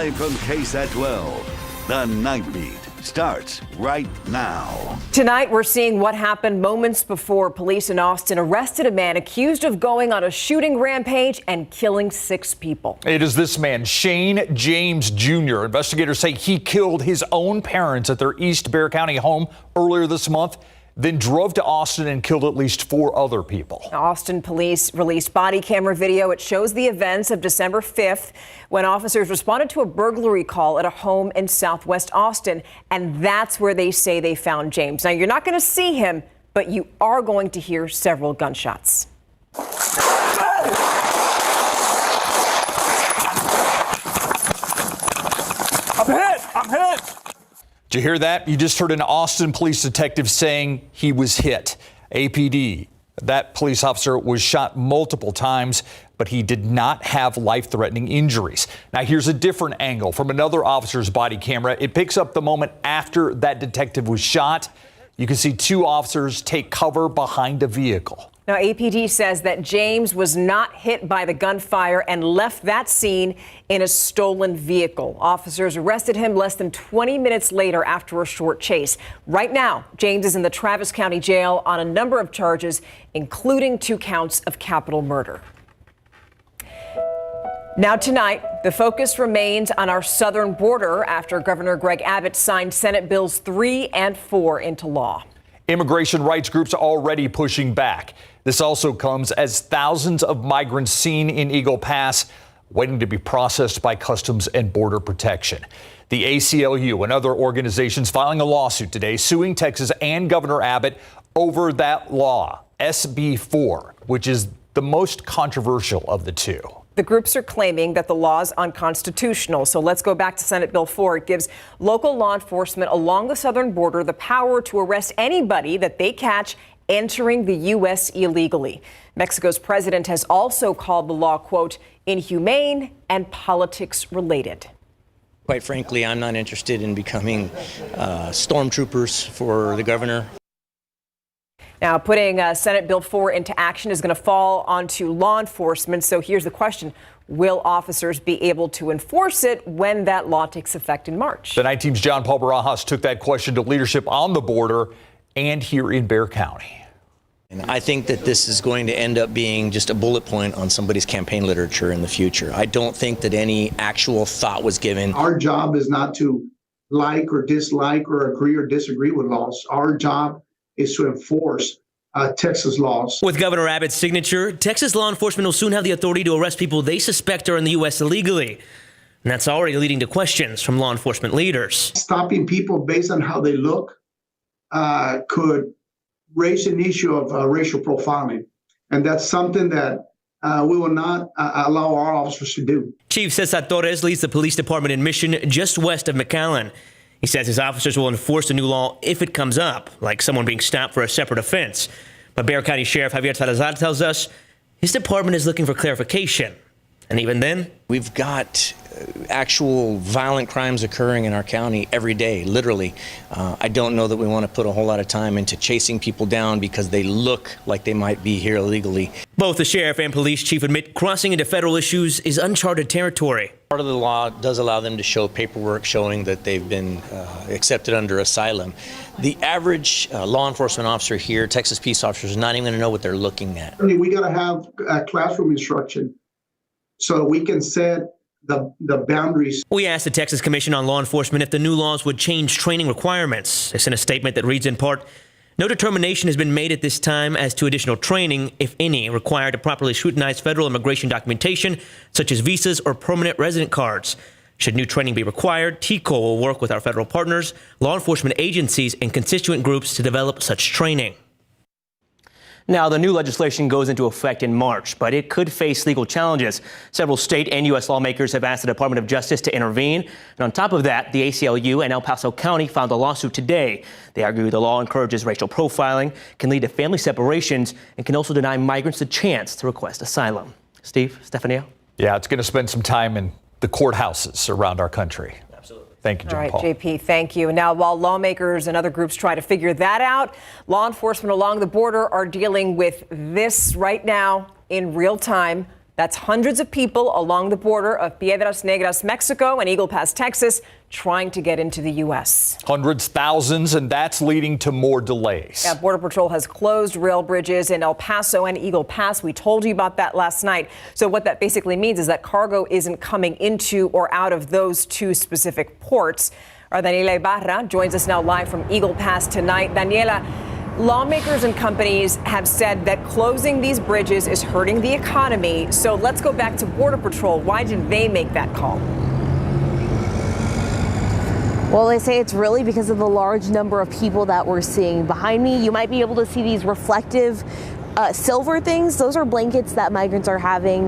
Live from KSAT 12, the Nightbeat starts right now. Tonight, we're seeing what happened moments before police in Austin arrested a man accused of going on a shooting rampage and killing 6 people. It is this man, Shane James Jr. Investigators say he killed his own parents at their East Bexar County home earlier this month, then drove to Austin and killed at least 4 other people. Austin police released body camera video. It shows the events of December 5th when officers responded to a burglary call at a home in Southwest Austin. And that's where they say they found James. Now, you're not going to see him, but you are going to hear several gunshots. I'm hit! Did you hear that? You just heard an Austin police detective saying he was hit. APD, that police officer was shot multiple times, but he did not have life-threatening injuries. Now, here's a different angle from another officer's body camera. It picks up the moment after that detective was shot. You can see 2 officers take cover behind a vehicle. Now, APD says that James was not hit by the gunfire and left that scene in a stolen vehicle. Officers arrested him less than 20 minutes later after a short chase. Right now, James is in the Travis County Jail on a number of charges, including 2 counts of capital murder. Now tonight, the focus remains on our southern border after Governor Greg Abbott signed Senate Bills 3 and 4 into law. Immigration rights groups are already pushing back. This also comes as thousands of migrants seen in Eagle Pass waiting to be processed by Customs and Border Protection. The ACLU and other organizations filing a lawsuit today suing Texas and Governor Abbott over that law, SB 4, which is the most controversial of the 2. The groups are claiming that the law is unconstitutional. So let's go back to Senate Bill 4. It gives local law enforcement along the southern border the power to arrest anybody that they catch entering the U.S. illegally. Mexico's president has also called the law, quote, inhumane and politics related. Quite frankly, I'm not interested in becoming stormtroopers for the governor. Now, putting Senate Bill 4 into action is going to fall onto law enforcement. So here's the question. Will officers be able to enforce it when that law takes effect in March? The Night Team's John Paul Barajas took that question to leadership on the border and here in Bexar County. And I think that this is going to end up being just a bullet point on somebody's campaign literature in the future. I don't think that any actual thought was given. Our job is not to like or dislike or agree or disagree with laws. Our job is to enforce Texas laws. With Governor Abbott's signature, Texas law enforcement will soon have the authority to arrest people they suspect are in the U.S. illegally. And that's already leading to questions from law enforcement leaders. Stopping people based on how they look could raise an issue of racial profiling. And that's something that we will not allow our officers to do. Chief Cesar Torres leads the police department in Mission just west of McAllen. He says his officers will enforce the new law if it comes up, like someone being stopped for a separate offense. But Bexar County Sheriff Javier Salazar tells us his department is looking for clarification. And even then, we've got actual violent crimes occurring in our county every day, literally. I don't know that we want to put a whole lot of time into chasing people down because they look like they might be here illegally. Both the sheriff and police chief admit crossing into federal issues is uncharted territory. Part of the law does allow them to show paperwork showing that they've been accepted under asylum. The average law enforcement officer here, Texas peace officers, is not even going to know what they're looking at. I mean, we got to have classroom instruction so we can set the boundaries. We asked the Texas Commission on Law Enforcement if the new laws would change training requirements. It's in a statement that reads in part, no determination has been made at this time as to additional training, if any, required to properly scrutinize federal immigration documentation, such as visas or permanent resident cards. Should new training be required, TCO will work with our federal partners, law enforcement agencies, and constituent groups to develop such training. Now, the new legislation goes into effect in March, but it could face legal challenges. Several state and U.S. lawmakers have asked the Department of Justice to intervene. And on top of that, the ACLU and El Paso County filed a lawsuit today. They argue the law encourages racial profiling, can lead to family separations, and can also deny migrants the chance to request asylum. Steve, Stephanie? Yeah, it's going to spend some time in the courthouses around our country. Thank you, John All right, Paul. JP, thank you. And now, while lawmakers and other groups try to figure that out, law enforcement along the border are dealing with this right now in real time. That's hundreds of people along the border of Piedras Negras, Mexico, and Eagle Pass, Texas, trying to get into the U.S. Hundreds, thousands, and that's leading to more delays. Yeah, Border Patrol has closed rail bridges in El Paso and Eagle Pass. We told you about that last night. So what that basically means is that cargo isn't coming into or out of those two specific ports. Our Daniela Ibarra joins us now live from Eagle Pass tonight. Daniela, lawmakers and companies have said that closing these bridges is hurting the economy. So let's go back to Border Patrol. Why did they make that call? Well, they say it's really because of the large number of people that we're seeing. Behind me, you might be able to see these reflective silver things. Those are blankets that migrants are having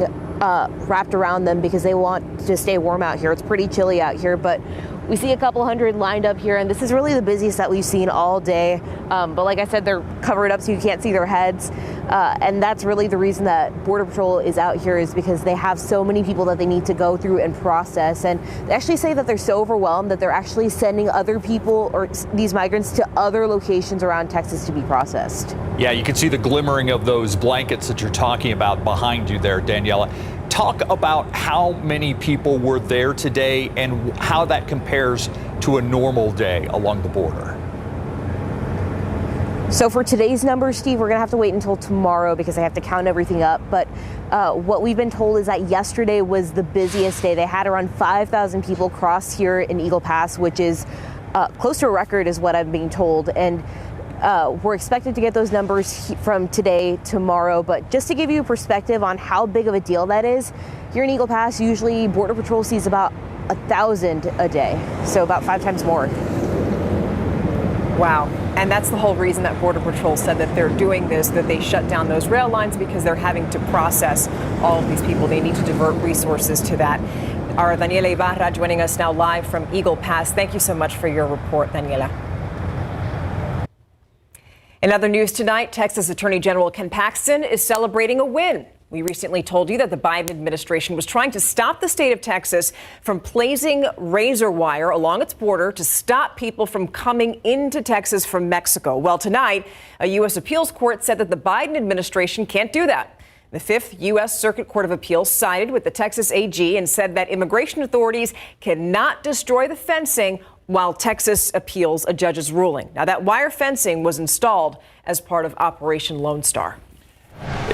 wrapped around them because they want to stay warm out here. It's pretty chilly out here, but we see a couple hundred lined up here, and this is really the busiest that we've seen all day. But like I said, they're covered up so you can't see their heads. And that's really the reason that Border Patrol is out here, is because they have so many people that they need to go through and process. And they actually say that they're so overwhelmed that they're actually sending other people, or these migrants, to other locations around Texas to be processed. Yeah, you can see the glimmering of those blankets that you're talking about behind you there, Daniela. Talk about how many people were there today and how that compares to a normal day along the border. So for today's numbers, Steve, we're going to have to wait until tomorrow because I have to count everything up. But what we've been told is that yesterday was the busiest day. They had around 5,000 people cross here in Eagle Pass, which is close to a record is what I'm being told. And we're expected to get those numbers from today, tomorrow. But just to give you a perspective on how big of a deal that is, here in Eagle Pass, usually Border Patrol sees about 1,000 a day. So about 5 times more. Wow. And that's the whole reason that Border Patrol said that they're doing this, that they shut down those rail lines because they're having to process all of these people. They need to divert resources to that. Our Daniela Ibarra joining us now live from Eagle Pass. Thank you so much for your report, Daniela. In other news tonight, Texas Attorney General Ken Paxton is celebrating a win. We recently told you that the Biden administration was trying to stop the state of Texas from placing razor wire along its border to stop people from coming into Texas from Mexico. Well, tonight, a U.S. appeals court said that the Biden administration can't do that. The Fifth U.S. Circuit Court of Appeals sided with the Texas AG and said that immigration authorities cannot destroy the fencing while Texas appeals a judge's ruling. Now, that wire fencing was installed as part of Operation Lone Star.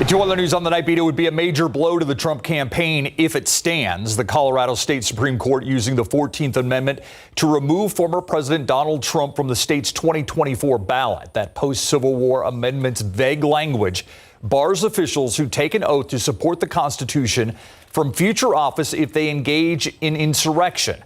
To other news on the Nightbeat, it would be a major blow to the Trump campaign if it stands. The Colorado State Supreme Court using the 14th Amendment to remove former President Donald Trump from the state's 2024 ballot. That post-Civil War amendment's vague language bars officials who take an oath to support the Constitution from future office if they engage in insurrection.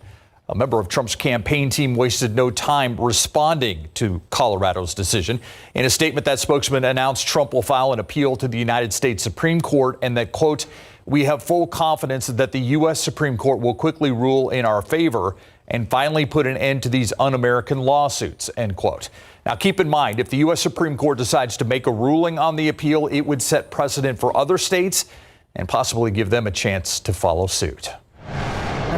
A member of Trump's campaign team wasted no time responding to Colorado's decision. In a statement, that spokesman announced Trump will file an appeal to the United States Supreme Court and that, quote, "We have full confidence that the U.S. Supreme Court will quickly rule in our favor and finally put an end to these un-American lawsuits," end quote. Now, keep in mind, if the U.S. Supreme Court decides to make a ruling on the appeal, it would set precedent for other states and possibly give them a chance to follow suit.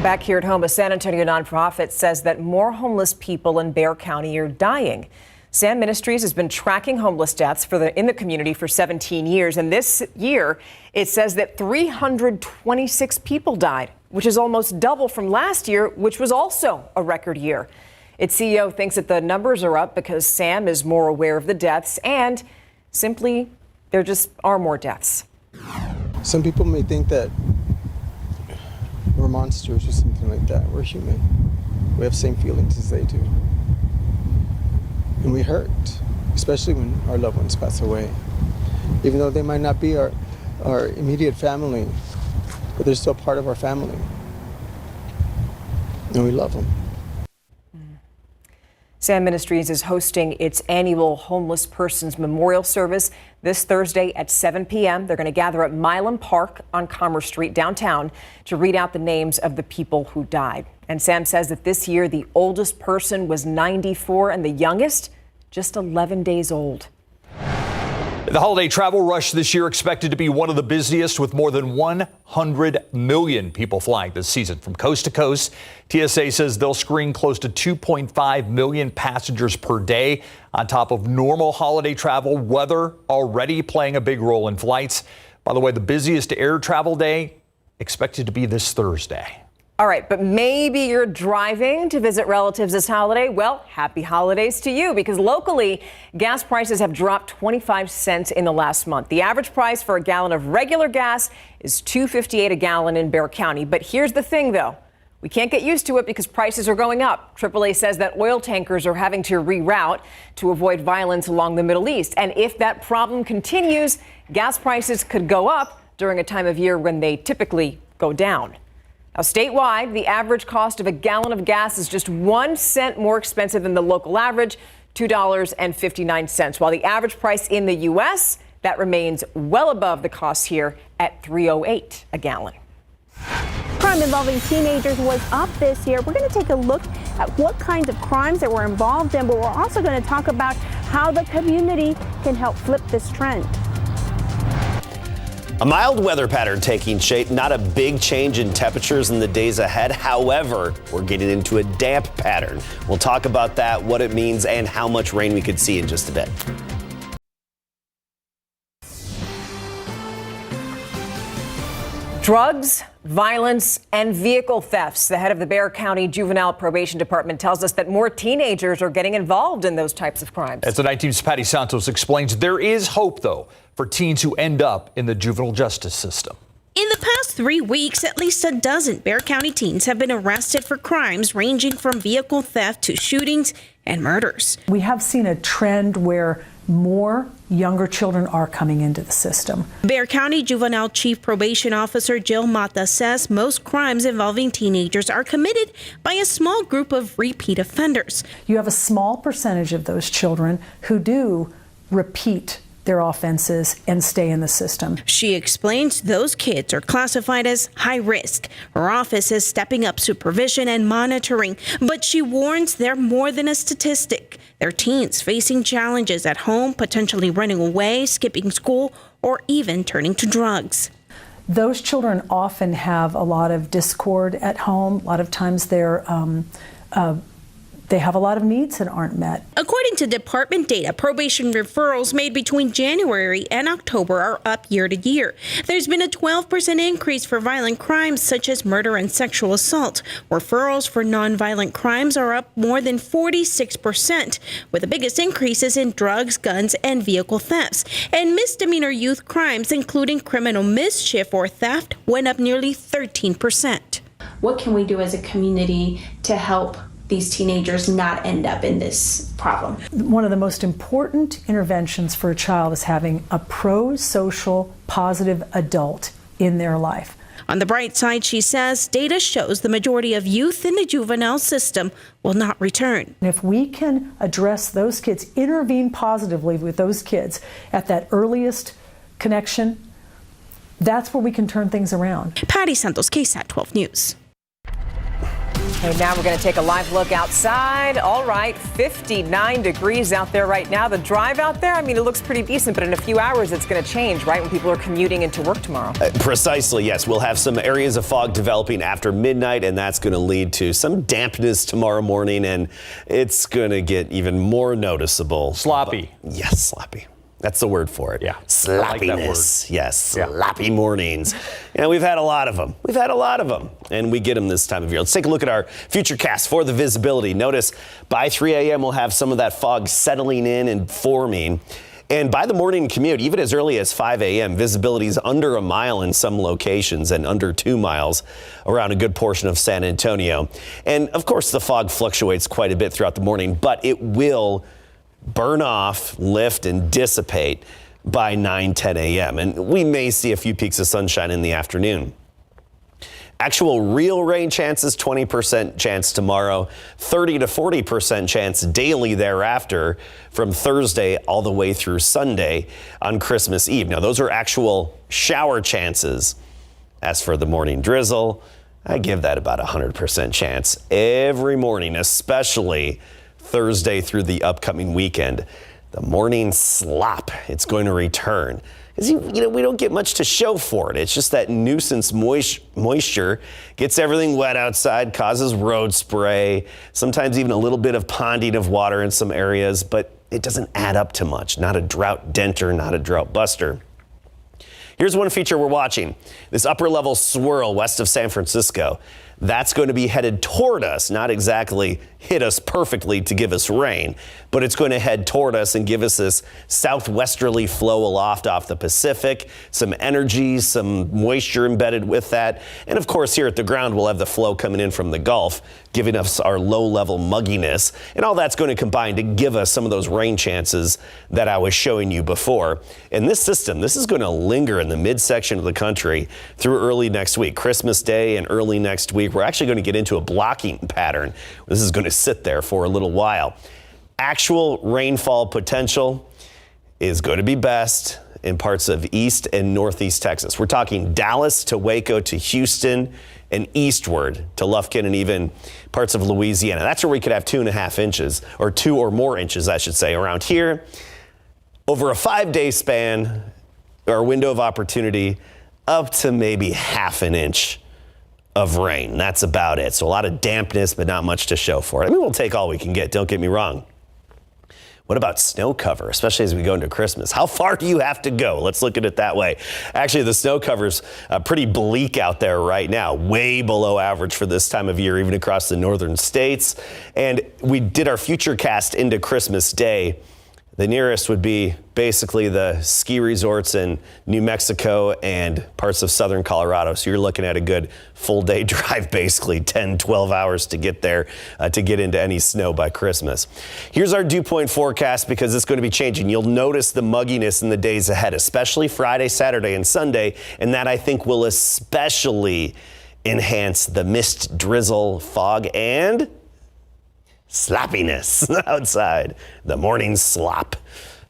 Back here at home, a San Antonio nonprofit says that more homeless people in Bexar County are dying. SAM Ministries has been tracking homeless deaths in the community for 17 years. And this year, it says that 326 people died, which is almost double from last year, which was also a record year. Its CEO thinks that the numbers are up because SAM is more aware of the deaths and simply there just are more deaths. Some people may think that we're monsters or something like that. We're human. We have the same feelings as they do. And we hurt, especially when our loved ones pass away. Even though they might not be our immediate family, but they're still part of our family. And we love them. SAM Ministries is hosting its annual Homeless Persons Memorial Service this Thursday at 7 p.m. They're going to gather at Milam Park on Commerce Street downtown to read out the names of the people who died. And SAM says that this year the oldest person was 94 and the youngest just 11 days old. The holiday travel rush this year expected to be one of the busiest, with more than 100 million people flying this season from coast to coast. TSA says they'll screen close to 2.5 million passengers per day. On top of normal holiday travel, weather already playing a big role in flights. By the way, the busiest air travel day expected to be this Thursday. All right, but maybe you're driving to visit relatives this holiday. Well, happy holidays to you, because locally, gas prices have dropped 25 cents in the last month. The average price for a gallon of regular gas is $2.58 a gallon in Bexar County. But here's the thing, though. We can't get used to it because prices are going up. AAA says that oil tankers are having to reroute to avoid violence along the Middle East. And if that problem continues, gas prices could go up during a time of year when they typically go down. Now, statewide, the average cost of a gallon of gas is just 1 cent more expensive than the local average, $2.59, while the average price in the U.S., that remains well above the cost here at $3.08 a gallon. Crime involving teenagers was up this year. We're going to take a look at what kinds of crimes that were involved in, but we're also going to talk about how the community can help flip this trend. A mild weather pattern taking shape, not a big change in temperatures in the days ahead. However, we're getting into a damp pattern. We'll talk about that, what it means, and how much rain we could see in just a bit. Drugs, violence, and vehicle thefts. The head of the Bexar County Juvenile Probation Department tells us that more teenagers are getting involved in those types of crimes. As the 19's Patty Santos explains, there is hope, though, for teens who end up in the juvenile justice system. In the past 3 weeks, at least a dozen Bexar County teens have been arrested for crimes ranging from vehicle theft to shootings and murders. We have seen a trend where more younger children are coming into the system. Bexar County Juvenile Chief Probation Officer Jill Mata says most crimes involving teenagers are committed by a small group of repeat offenders. You have a small percentage of those children who do repeat their offenses and stay in the system. She explains those kids are classified as high risk. Her office is stepping up supervision and monitoring, but she warns they're more than a statistic. They're teens facing challenges at home, potentially running away, skipping school, or even turning to drugs. Those children often have a lot of discord at home. A lot of times they have a lot of needs that aren't met. According to department data, probation referrals made between January and October are up year to year. There's been a 12% increase for violent crimes such as murder and sexual assault. Referrals for nonviolent crimes are up more than 46%, with the biggest increases in drugs, guns, and vehicle thefts. And misdemeanor youth crimes, including criminal mischief or theft, went up nearly 13%. What can we do as a community to help these teenagers not end up in this problem? One of the most important interventions for a child is having a pro-social, positive adult in their life. On the bright side, she says, data shows the majority of youth in the juvenile system will not return. And if we can address those kids, intervene positively with those kids at that earliest connection, that's where we can turn things around. Patty Santos, KSAT 12 News. Okay, now we're going to take a live look outside. All right, 59 degrees out there right now. The drive out there, I mean, it looks pretty decent, but in a few hours it's going to change, right, when people are commuting into work tomorrow. Precisely, yes. We'll have some areas of fog developing after midnight, and that's going to lead to some dampness tomorrow morning, and it's going to get even more noticeable. Sloppy. Yes, sloppy. That's the word for it. Yeah. Sloppiness. Like yes. Sloppy mornings. And we've had a lot of them. And we get them this time of year. Let's take a look at our future cast for the visibility. Notice by 3 a.m. we'll have some of that fog settling in and forming. And by the morning commute, even as early as 5 a.m., visibility is under a mile in some locations and under 2 miles around a good portion of San Antonio. And of course, the fog fluctuates quite a bit throughout the morning, but it will burn off, lift, and dissipate by 9-10 a.m. And we may see a few peaks of sunshine in the afternoon. Actual real rain chances, 20% chance tomorrow, 30 to 40% chance daily thereafter from Thursday all the way through Sunday on Christmas Eve. Now, those are actual shower chances. As for the morning drizzle, I give that about 100% chance every morning, especially Thursday through the upcoming weekend. The morning slop, it's going to return. Because, we don't get much to show for it. It's just that nuisance moisture gets everything wet outside, causes road spray, sometimes even a little bit of ponding of water in some areas, but it doesn't add up to much. Not a drought denter, not a drought buster. Here's one feature we're watching. This upper level swirl west of San Francisco. That's going to be headed toward us, not exactly hit us perfectly to give us rain, but it's going to head toward us and give us this southwesterly flow aloft off the Pacific, some energy, some moisture embedded with that. And of course, here at the ground, we'll have the flow coming in from the Gulf, giving us our low-level mugginess. And all that's going to combine to give us some of those rain chances that I was showing you before. And this system, this is going to linger in the midsection of the country through early next week, Christmas Day and early next week. We're actually going to get into a blocking pattern. This is going to sit there for a little while. Actual rainfall potential is going to be best in parts of east and northeast Texas. We're talking Dallas to Waco to Houston and eastward to Lufkin and even parts of Louisiana. That's where we could have 2.5 inches, or 2 or more inches, I should say. Around here, over a 5-day span, or window of opportunity, up to maybe 1/2 inch of rain. That's about it. So a lot of dampness, but not much to show for it. I mean, we'll take all we can get, don't get me wrong. What about snow cover, especially as we go into Christmas? How far do you have to go? Let's look at it that way. Actually, the snow cover's pretty bleak out there right now, way below average for this time of year, even across the northern states. And we did our future cast into Christmas Day. The nearest would be basically the ski resorts in New Mexico and parts of southern Colorado. So you're looking at a good full day drive, basically 10, 12 hours to get there, to get into any snow by Christmas. Here's our dew point forecast, because it's going to be changing. You'll notice the mugginess in the days ahead, especially Friday, Saturday, and Sunday. And that, I think, will especially enhance the mist, drizzle, fog, and sloppiness outside. The morning slop.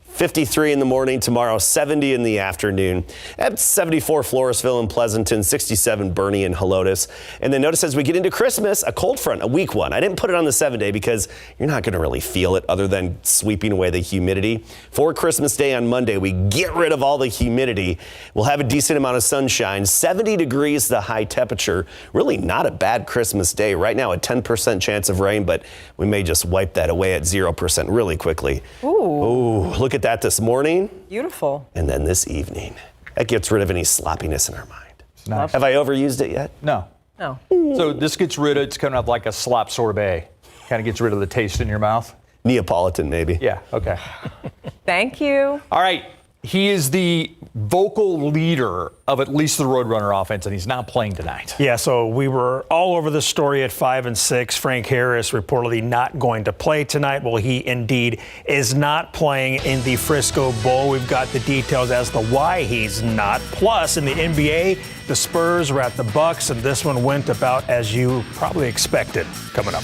53 in the morning tomorrow, 70 in the afternoon. At 74 Floresville and Pleasanton, 67 Bernie and Helotes. And then notice as we get into Christmas, a cold front, a weak one. I didn't put it on the 7-day because you're not going to really feel it other than sweeping away the humidity. For Christmas Day on Monday, we get rid of all the humidity. We'll have a decent amount of sunshine, 70 degrees the high temperature. Really not a bad Christmas Day. Right now, a 10% chance of rain, but we may just wipe that away at 0% really quickly. Ooh, look at that this morning. Beautiful. And then this evening. That gets rid of any sloppiness in our mind. Nice. Have I overused it yet? No. No. So this gets rid of, it's kind of like a slop sorbet. Kind of gets rid of the taste in your mouth. Neapolitan, maybe. Yeah, okay. Thank you. All right. He is the vocal leader of at least the Roadrunner offense, and he's not playing tonight. Yeah, so we were all over the story at 5 and 6. Frank Harris reportedly not going to play tonight. Well, he indeed is not playing in the Frisco Bowl. We've got the details as to why he's not. Plus, in the NBA, the Spurs were at the Bucks, and this one went about as you probably expected. Coming up.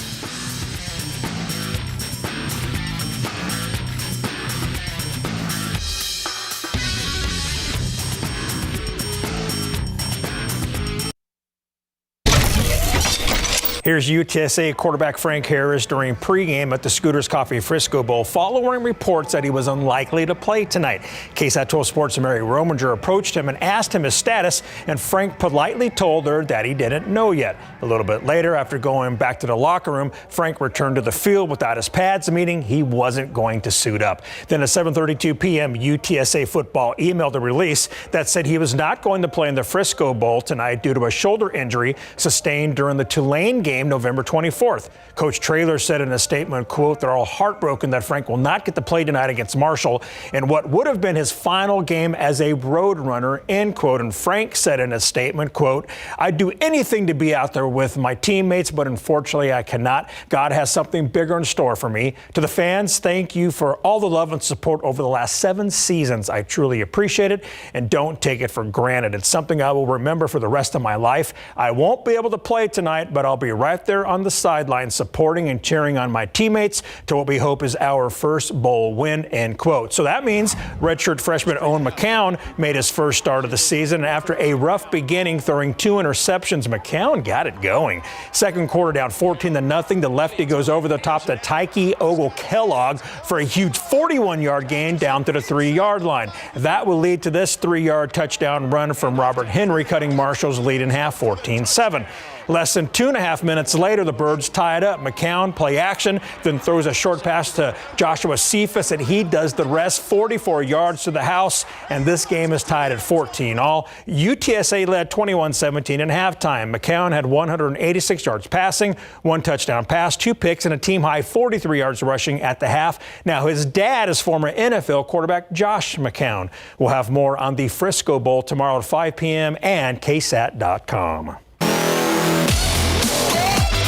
Here's UTSA quarterback Frank Harris during pregame at the Scooters Coffee Frisco Bowl following reports that he was unlikely to play tonight. KSAT 12 Sports' Mary Rominger approached him and asked him his status, and Frank politely told her that he didn't know yet. A little bit later, after going back to the locker room, Frank returned to the field without his pads, meaning he wasn't going to suit up. Then at 7:32 p.m., UTSA football emailed a release that said he was not going to play in the Frisco Bowl tonight due to a shoulder injury sustained during the Tulane game November 24th. Coach Traylor said in a statement, quote, "They're all heartbroken that Frank will not get to play tonight against Marshall in what would have been his final game as a Roadrunner," end quote. And Frank said in a statement, quote, "I'd do anything to be out there with my teammates, but unfortunately I cannot. God has something bigger in store for me. To the fans, thank you for all the love and support over the last 7 seasons. I truly appreciate it and don't take it for granted. It's something I will remember for the rest of my life. I won't be able to play tonight, but I'll be right there on the sidelines supporting and cheering on my teammates to what we hope is our first bowl win," end quote. So that means redshirt freshman Owen McCown made his first start of the season. After a rough beginning, throwing 2 interceptions, McCown got it going. Second quarter down 14-0. The lefty goes over the top to Tyke Ogle-Kellogg for a huge 41-yard gain down to the 3-yard line. That will lead to this 3-yard touchdown run from Robert Henry, cutting Marshall's lead in half 14-7. Less than 2.5 minutes later, the Birds tie it up. McCown play action, then throws a short pass to Joshua Cephas, and he does the rest, 44 yards to the house, and this game is tied at 14 all. UTSA led 21-17 in halftime. McCown had 186 yards passing, 1 touchdown pass, 2 picks, and a team-high 43 yards rushing at the half. Now, his dad is former NFL quarterback Josh McCown. We'll have more on the Frisco Bowl tomorrow at 5 p.m. and KSAT.com.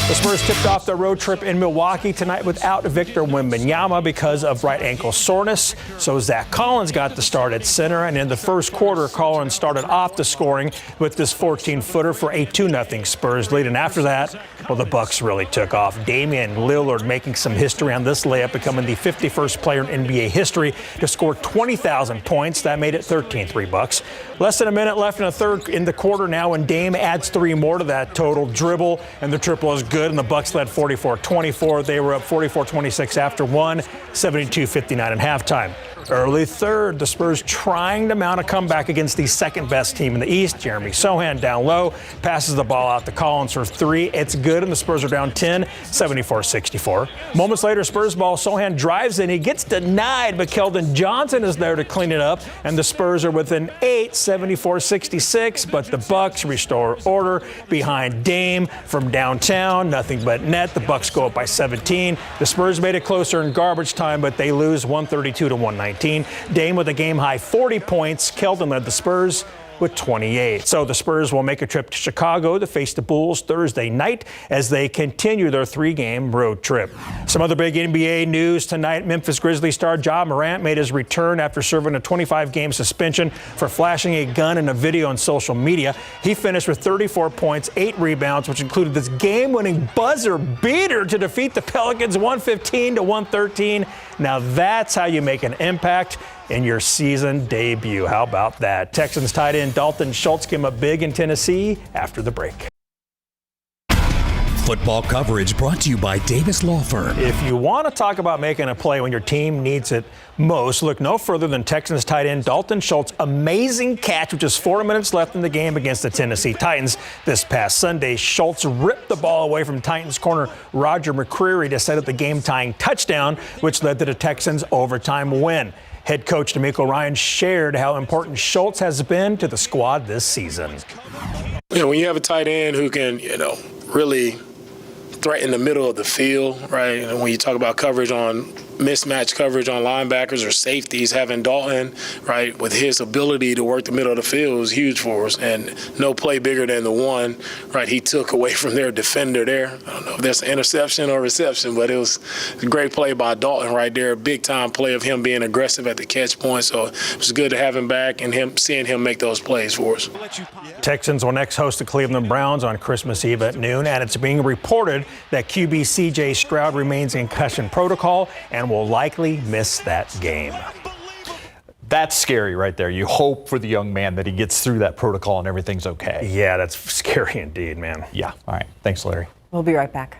The Spurs tipped off their road trip in Milwaukee tonight without Victor Wembanyama because of right ankle soreness. So Zach Collins got the start at center, and in the first quarter, Collins started off the scoring with this 14-footer for a 2-0 Spurs lead. And after that, well, the Bucks really took off. Damian Lillard making some history on this layup, becoming the 51st player in NBA history to score 20,000 points. That made it 13-3 Bucks. Less than a minute left in the quarter now, and Dame adds 3 more to that total. Dribble, and the triple is good, and the Bucks led 44-24. They were up 44-26 after 1, 72-59 at halftime. Early third, the Spurs trying to mount a comeback against the second-best team in the East. Jeremy Sohan down low, passes the ball out to Collins for 3. It's good, and the Spurs are down 10, 74-64. Moments later, Spurs ball, Sohan drives in. He gets denied, but Keldon Johnson is there to clean it up, and the Spurs are within 8, 74-66. But the Bucks restore order behind Dame from downtown. Nothing but net. The Bucks go up by 17. The Spurs made it closer in garbage time, but they lose 132-119. Dame with a game-high 40 points. Keldon led the Spurs with 28. So the Spurs will make a trip to Chicago to face the Bulls Thursday night as they continue their 3-game road trip. Some other big NBA news tonight. Memphis Grizzlies star Ja Morant made his return after serving a 25-game suspension for flashing a gun in a video on social media. He finished with 34 points, 8 rebounds, which included this game-winning buzzer beater to defeat the Pelicans 115-113. Now that's how you make an impact in your season debut. How about that? Texans tight end Dalton Schultz came up big in Tennessee after the break. Football coverage brought to you by Davis Law Firm. If you want to talk about making a play when your team needs it most, look no further than Texans tight end Dalton Schultz' amazing catch with just 4 minutes left in the game against the Tennessee Titans this past Sunday. Schultz ripped the ball away from Titans corner Roger McCreary to set up the game-tying touchdown, which led to the Texans' overtime win. Head coach DeMeco Ryans shared how important Schultz has been to the squad this season. When you have a tight end who can, really threaten the middle of the field, right? And when you talk about coverage on mismatch coverage on linebackers or safeties, having Dalton, right, with his ability to work the middle of the field is huge for us. And no play bigger than the one, right, he took away from their defender there. I don't know if that's an interception or reception, but it was a great play by Dalton right there. A big-time play of him being aggressive at the catch point. So it was good to have him back and seeing him make those plays for us. Texans will next host the Cleveland Browns on Christmas Eve at noon, and it's being reported that QB C.J. Stroud remains in concussion protocol and will likely miss that game. That's scary right there. You hope for the young man that he gets through that protocol and everything's okay. Yeah, that's scary indeed, man. Yeah. All right. Thanks, Larry. We'll be right back.